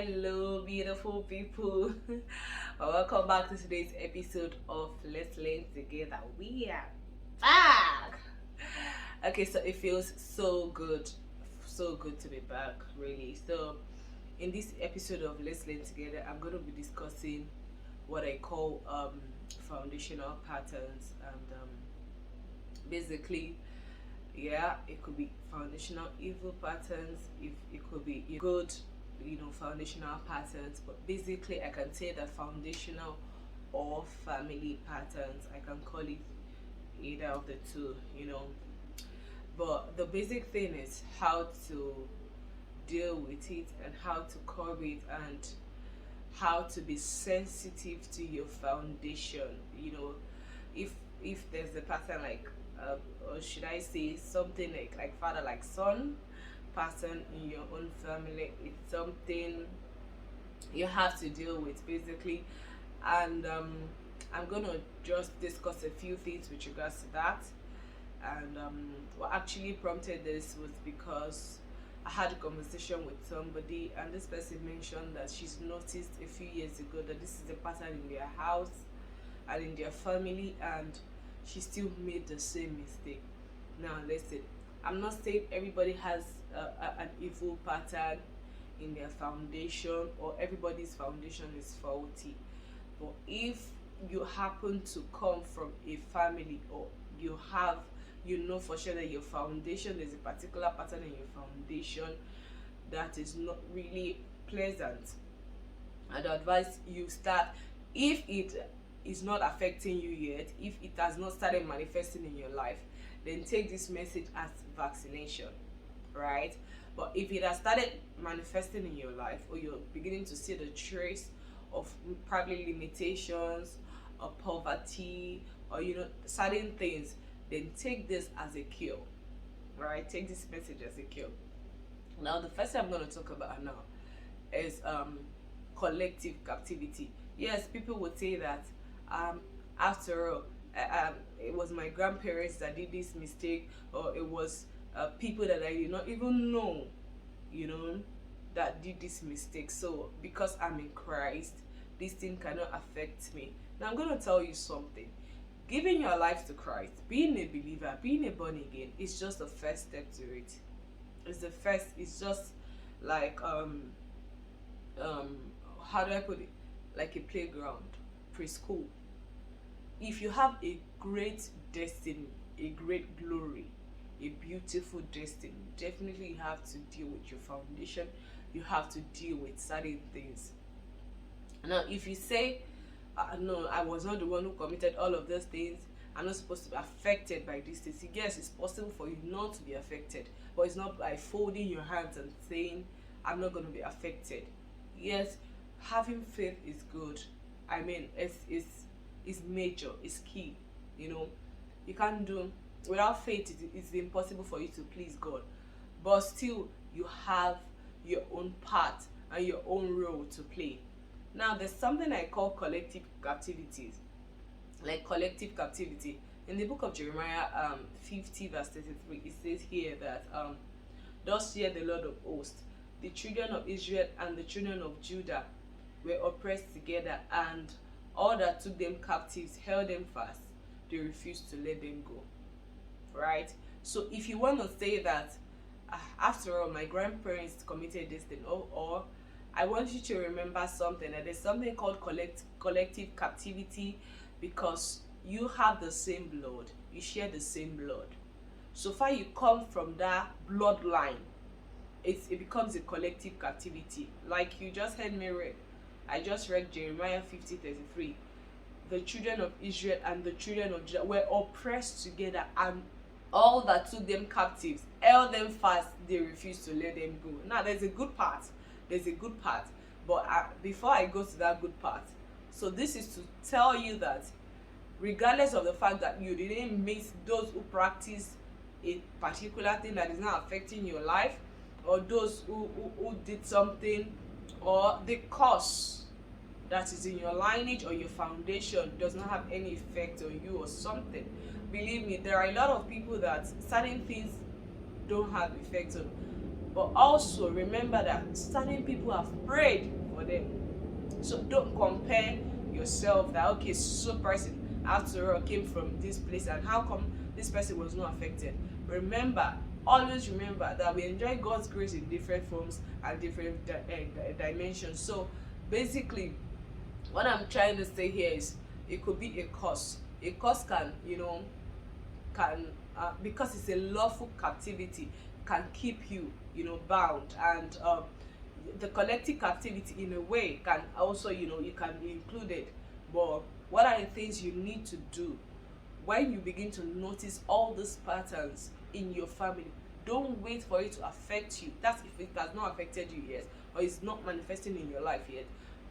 Hello, beautiful people. Welcome back to today's episode of Let's Learn Together. We are back. Okay, so it feels so good to be back, really. So, in this episode of Let's Learn Together, I'm going to be discussing what I call foundational patterns, and basically, yeah, it could be foundational evil patterns, if it could be good, foundational patterns, but basically I can say that foundational or family patterns, I can call it either of the two. But the basic thing is how to deal with it and how to curb it, and how to be sensitive to your foundation. If if there's a pattern like or should I say something like father like son pattern in your own family, it's something you have to deal with basically. And I'm gonna just discuss a few things with regards to that. And what actually prompted this was because I had a conversation with somebody, and this person mentioned that she's noticed a few years ago that this is a pattern in their house and in their family, and she still made the same mistake. Now, listen, I'm not saying everybody has an evil pattern in their foundation, or everybody's foundation is faulty. But if you happen to come from a family, or you know for sure that your foundation, there's a particular pattern in your foundation that is not really pleasant, I'd advise you start. If it is not affecting you yet, if it has not started manifesting in your life, then take this message as vaccination, right? But if it has started manifesting in your life, or you're beginning to see the trace of probably limitations or poverty, or certain things, then take this as a cure, right? Take this message as a cure. Now, the first thing I'm going to talk about now is collective captivity. Yes, people would say that after all, it was my grandparents that did this mistake, or it was people that I did not even know, that did this mistake. So because I'm in Christ, this thing cannot affect me. Now I'm going to tell you something. Giving your life to Christ, being a believer, being a born again, is just the first step to it. It's just like how do I put it? Like a playground, preschool. If you have a great destiny, a great glory, a beautiful destiny, definitely you have to deal with your foundation. You have to deal with certain things. Now, if you say, no, I was not the one who committed all of those things, I'm not supposed to be affected by these things. Yes, it's possible for you not to be affected, but it's not by folding your hands and saying, I'm not going to be affected. Yes, having faith is good. I mean, it's major, it's key. You can't do without faith. It's impossible for you to please God. But still, you have your own part and your own role to play. Now, there's something I call collective captivities. Like collective captivity. In the book of Jeremiah 50 verse 33, it says here that thus hear the Lord of hosts, the children of Israel and the children of Judah were oppressed together, and all that took them captives held them fast. They refused to let them go. Right? So if you want to say that, after all, my grandparents committed this thing, or I want you to remember something, that there's something called collective captivity, because you have the same blood, you share the same blood. So far you come from that bloodline, it becomes a collective captivity. Like you just heard me read, I just read Jeremiah 50:33. The children of Israel and the children of Judah were oppressed together, and all that took them captives held them fast. They refused to let them go. Now, there's a good part. But before I go to that good part, so this is to tell you that regardless of the fact that you didn't miss those who practice a particular thing that is not affecting your life, or those who did something, or the cause that is in your lineage or your foundation does not have any effect on you or something. Believe me, there are a lot of people that certain things don't have effect on, But also remember that certain people have prayed for them. So don't compare yourself that, okay, so person after all came from this place, and how come this person was not affected. Remember, always remember that we enjoy God's grace in different forms and different dimensions. So basically, what I'm trying to say here is, it could be a curse. A curse can, can because it's a lawful captivity, can keep you, bound. And the collective captivity in a way can also, you can be included. But what are the things you need to do when you begin to notice all these patterns in your family? Don't wait for it to affect you. That's if it has not affected you yet, or it's not manifesting in your life yet.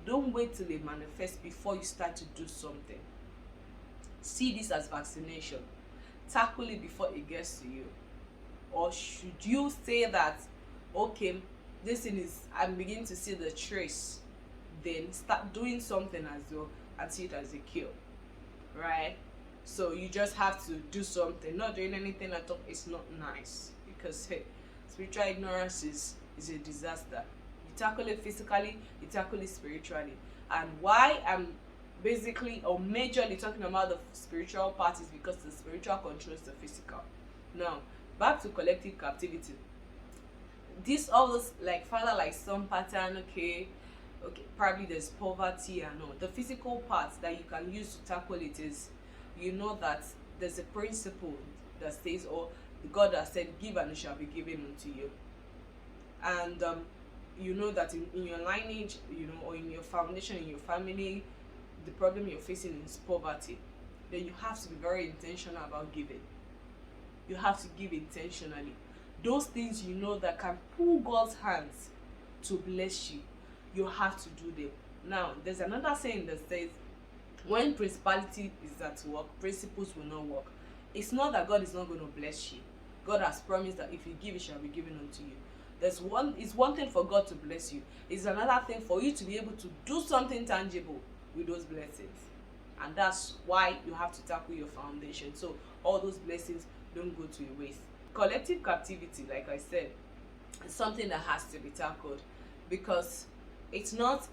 Don't wait till it manifests before you start to do something. See this as vaccination. Tackle it before it gets to you. Or should you say that, okay, this thing is, I'm beginning to see the trace, then start doing something as well and see it as a cure, right? So you just have to do something. Not doing anything at all, it's not nice, because hey, spiritual ignorance is a disaster. You tackle it physically, you tackle it spiritually. And why I'm basically or majorly talking about the spiritual part is because the spiritual controls the physical. Now back to collective captivity. This all this like father like son pattern, okay, probably there's poverty and all. The physical part that you can use to tackle it is, that there's a principle that says, or God has said, give and it shall be given unto you. And that in your lineage, or in your foundation, in your family, the problem you're facing is poverty. Then you have to be very intentional about giving. You have to give intentionally. Those things that can pull God's hands to bless you, you have to do them. Now there's another saying that says, when principality is at work, principles will not work. It's not that God is not going to bless you. God has promised that if you give, it shall be given unto you. It's one thing for God to bless you. It's another thing for you to be able to do something tangible with those blessings. And that's why you have to tackle your foundation, so all those blessings don't go to waste. Collective captivity, like I said, is something that has to be tackled, because it's not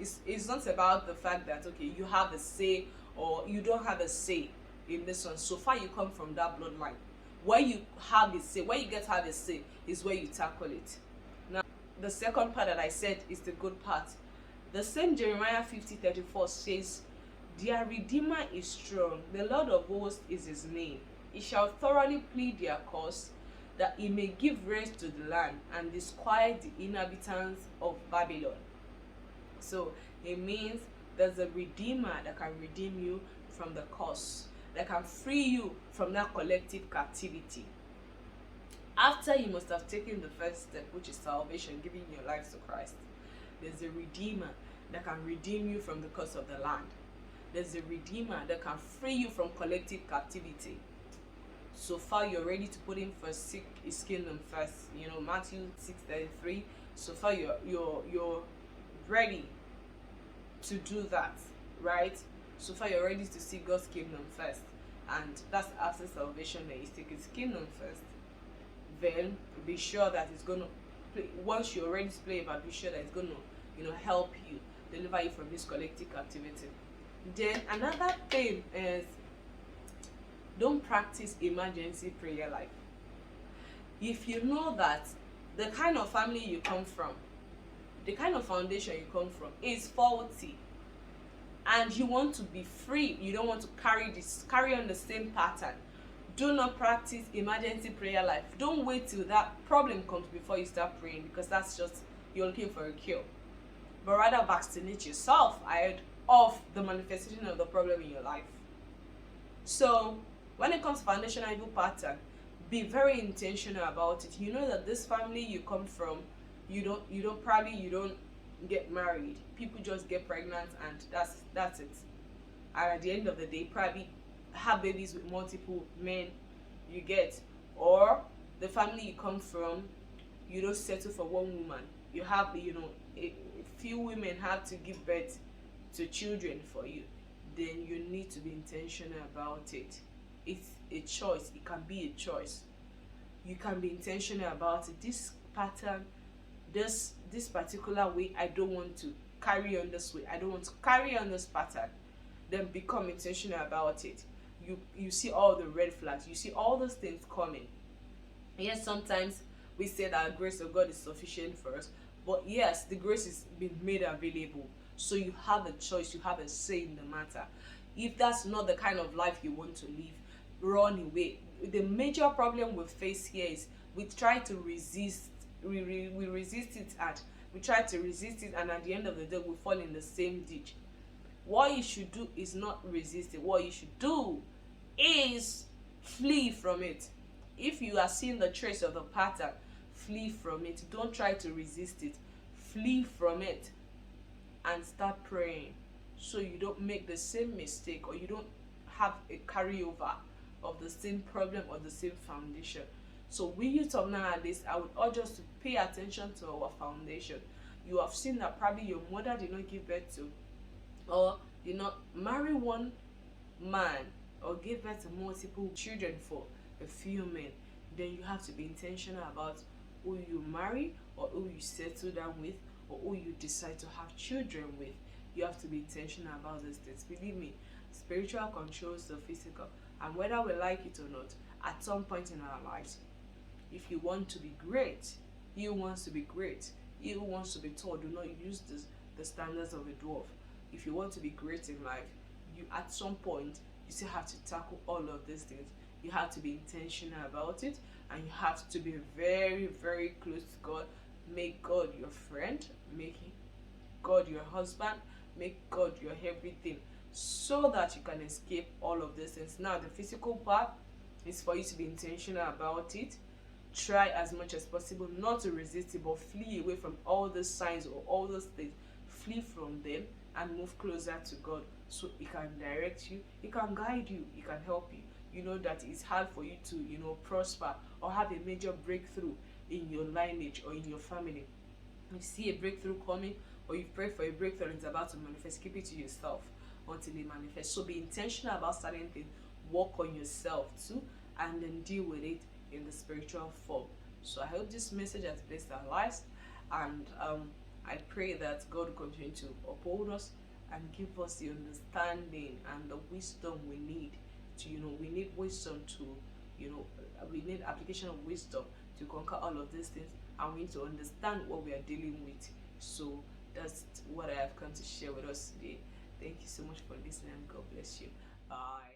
about the fact that, okay, you have a say or you don't have a say in this one. So far you come from that bloodline. Where you have a say, where you get to have a say, is where you tackle it. Now the second part that I said is the good part. The same Jeremiah 50:34 says, their Redeemer is strong, the Lord of hosts is his name. He shall thoroughly plead their cause, that he may give rest to the land and disquiet the inhabitants of Babylon. So it means there's a Redeemer that can redeem you from the curse, that can free you from that collective captivity. After you must have taken the first step, which is salvation, giving your life to Christ, there's a Redeemer that can redeem you from the curse of the land. There's a Redeemer that can free you from collective captivity. So far you're ready to put him first, seek his kingdom first. Matthew 6:33. So far you're ready to do that, right? So far you're ready to seek God's kingdom first, and that's after salvation that you seek his kingdom first. Then be sure that it's gonna play, once you're ready to play about, be sure that it's gonna help you, deliver you from this collective captivity. Then another thing is, don't practice emergency prayer life. If you know that the kind of family you come from, the kind of foundation you come from is faulty, and you want to be free, you don't want to carry on the same pattern, do not practice emergency prayer life. Don't wait till that problem comes before you start praying, because that's just, you're looking for a cure. But rather vaccinate yourself ahead of the manifestation of the problem in your life. So when it comes to foundational evil pattern, be very intentional about it. You know that this family you come from, you don't get married. People just get pregnant and that's it. And at the end of the day, probably have babies with multiple men, you get. Or the family you come from, you don't settle for one woman. You have, a few women have to give birth to children for you. Then you need to be intentional about it. It's a choice. It can be a choice. You can be intentional about it. This pattern this particular way, I don't want to carry on this way, I don't want to carry on this pattern. Then become intentional about it. You see all the red flags, you see all those things coming. Yes, sometimes we say that grace of God is sufficient for us, but yes, the grace is being made available, so you have a choice, you have a say in the matter. If that's not the kind of life you want to live, run away. The major problem we face here is we try to resist, we resist it, and we try to resist it, and at the end of the day we fall in the same ditch. What you should do is not resist it. What you should do is flee from it. If you are seeing the trace of the pattern, flee from it. Don't try to resist it. Flee from it and start praying, so you don't make the same mistake, or you don't have a carryover of the same problem or the same foundation. So we youth of nowadays, I would urge us to pay attention to our foundation. You have seen that probably your mother did not give birth to, or did not marry one man, or give birth to multiple children for a few men. Then you have to be intentional about who you marry, or who you settle down with, or who you decide to have children with. You have to be intentional about these things. Believe me, spiritual controls the physical, and whether we like it or not, at some point in our lives, if you want to be great, you wants to be great, you wants to be tall, do not use the standards of a dwarf. If you want to be great in life, you at some point you still have to tackle all of these things. You have to be intentional about it, and you have to be very, very close to God. Make God your friend, make God your husband, make God your everything, so that you can escape all of these things. Now, the physical part is for you to be intentional about it. Try as much as possible not to resist it, but flee away from all those signs or all those things. Flee from them and move closer to God, so He can direct you, He can guide you, He can help you. You know that it's hard for you to, prosper or have a major breakthrough in your lineage or in your family. You see a breakthrough coming, or you pray for a breakthrough and it's about to manifest, keep it to yourself until it manifests. So be intentional about certain things, work on yourself too, and then deal with it in the spiritual form. So I hope this message has blessed our lives, and I pray that God will continue to uphold us and give us the understanding and the wisdom we need to, we need wisdom to, we need application of wisdom to conquer all of these things, and we need to understand what we are dealing with. So that's what I have come to share with us today. Thank you so much for listening. God bless you. Bye.